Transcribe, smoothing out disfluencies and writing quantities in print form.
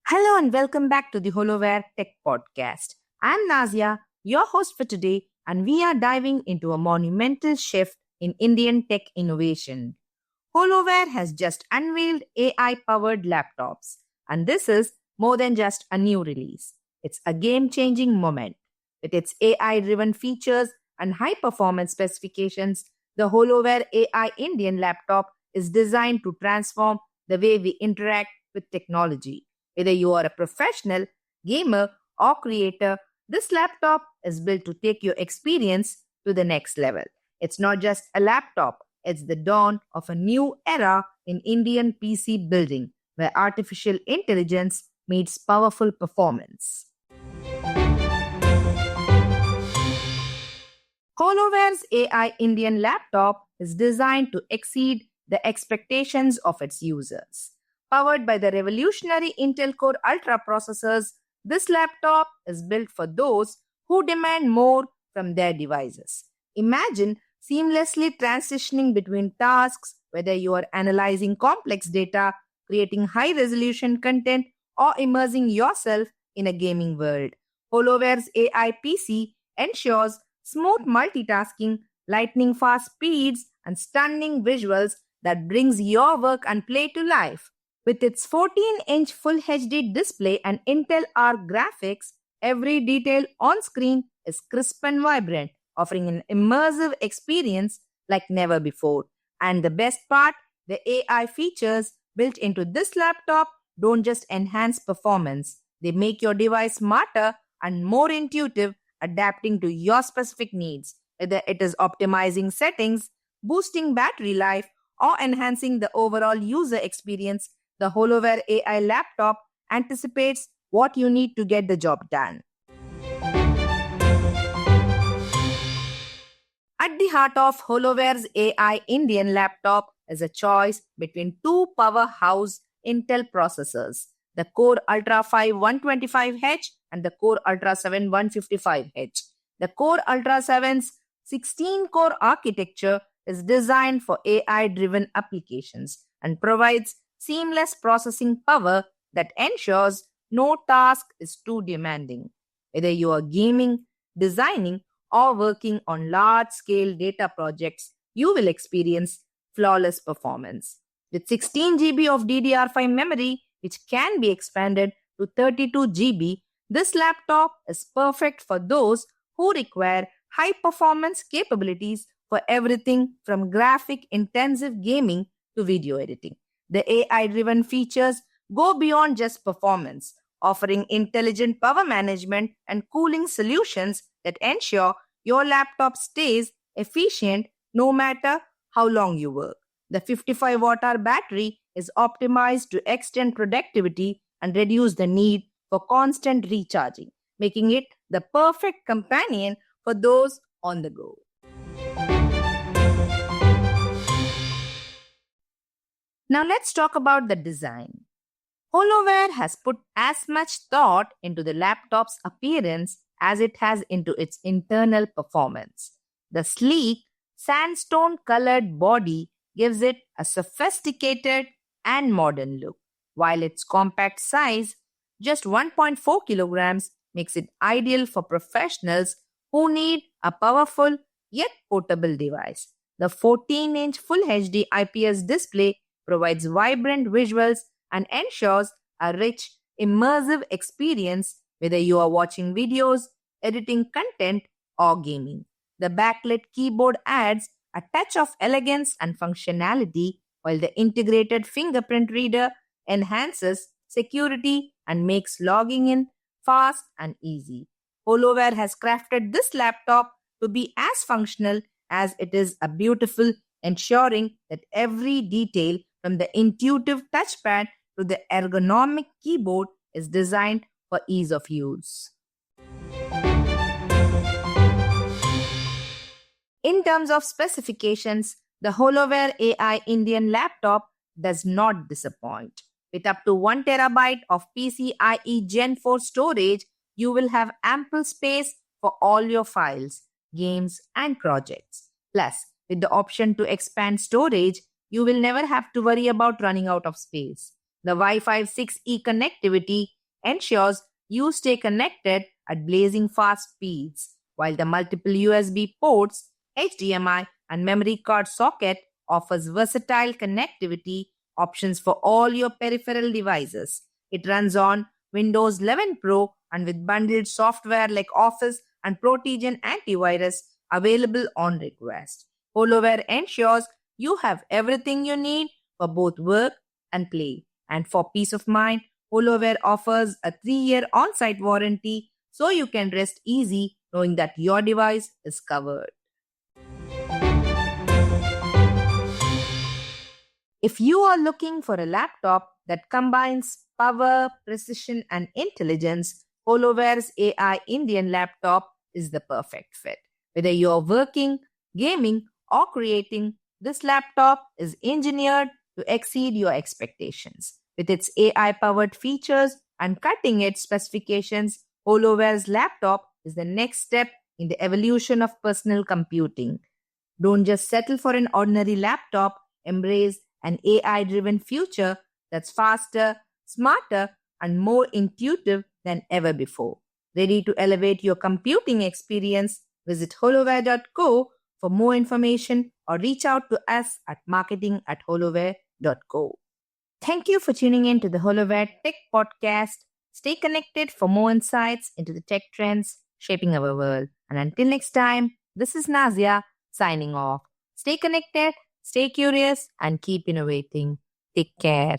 Hello and welcome back to the HoloWare Tech Podcast. I'm Nazia, your host for today, and we are diving into a monumental shift in Indian tech innovation. HoloWare has just unveiled AI powered laptops, and this is more than just a new release. It's a game changing moment. With its AI driven features and high performance specifications, the HoloWare AI Indian laptop is designed to transform the way we interact with technology. Whether you are a professional, gamer, or creator, this laptop is built to take your experience to the next level. It's not just a laptop, it's the dawn of a new era in Indian PC building where artificial intelligence meets powerful performance. HoloWare's AI Indian laptop is designed to exceed the expectations of its users. Powered by the revolutionary Intel Core Ultra processors, this laptop is built for those who demand more from their devices. Imagine seamlessly transitioning between tasks, whether you are analyzing complex data, creating high resolution content, or immersing yourself in a gaming world. HoloWare's AI PC ensures smooth multitasking, lightning fast speeds, and stunning visuals that brings your work and play to life. With its 14-inch Full HD display and Intel Arc graphics, every detail on screen is crisp and vibrant, offering an immersive experience like never before. And the best part, the AI features built into this laptop don't just enhance performance, they make your device smarter and more intuitive, adapting to your specific needs, whether it is optimizing settings, boosting battery life, or enhancing the overall user experience. The HoloWare AI laptop anticipates what you need to get the job done. At the heart of HoloWare's AI Indian laptop is a choice between two powerhouse Intel processors, the Core Ultra 5 125H and the Core Ultra 7 155H. The Core Ultra 7's 16-core architecture is designed for AI-driven applications and provides seamless processing power that ensures no task is too demanding. Whether you are gaming, designing, or working on large-scale data projects, you will experience flawless performance. With 16 GB of DDR5 memory, which can be expanded to 32 GB, this laptop is perfect for those who require high-performance capabilities for everything from graphic-intensive gaming to video editing. The AI-driven features go beyond just performance, offering intelligent power management and cooling solutions that ensure your laptop stays efficient no matter how long you work. The 55-watt-hour battery is optimized to extend productivity and reduce the need for constant recharging, making it the perfect companion for those on the go. Now let's talk about the design. HoloWare has put as much thought into the laptop's appearance as it has into its internal performance. The sleek, sandstone colored body gives it a sophisticated and modern look, while its compact size, just 1.4 kilograms, makes it ideal for professionals who need a powerful yet portable device. The 14-inch Full HD IPS display provides vibrant visuals and ensures a rich, immersive experience whether you are watching videos, editing content, or gaming. The backlit keyboard adds a touch of elegance and functionality, while the integrated fingerprint reader enhances security and makes logging in fast and easy. HoloWare has crafted this laptop to be as functional as it is a beautiful, ensuring that every detail from the intuitive touchpad to the ergonomic keyboard is designed for ease of use. In terms of specifications, the HoloWare AI Indian laptop does not disappoint. With up to 1 terabyte of PCIe Gen 4 storage, you will have ample space for all your files, games, and projects. Plus, With the option to expand storage, you will never have to worry about running out of space. The Wi-Fi 6E connectivity ensures you stay connected at blazing fast speeds, while the multiple USB ports, HDMI, and memory card socket offers versatile connectivity options for all your peripheral devices. It runs on Windows 11 Pro and with bundled software like Office and Protection antivirus available on request. HoloWare ensures you have everything you need for both work and play. And for peace of mind, HoloWare offers a 3-year on-site warranty so you can rest easy knowing that your device is covered. If you are looking for a laptop that combines power, precision, and intelligence, HoloWare's AI Indian laptop is the perfect fit. Whether you're working, gaming, or creating, this laptop is engineered to exceed your expectations. With its AI powered features and cutting edge specifications, HoloWare's laptop is the next step in the evolution of personal computing. Don't just settle for an ordinary laptop, embrace an AI driven future that's faster, smarter, and more intuitive than ever before. Ready to elevate your computing experience? Visit holoware.co for more information or reach out to us at marketing@holoware.co. Thank you for tuning in to the HoloWare Tech Podcast. Stay connected for more insights into the tech trends shaping our world. And until next time, this is Nazia signing off. Stay connected, stay curious, and keep innovating. Take care.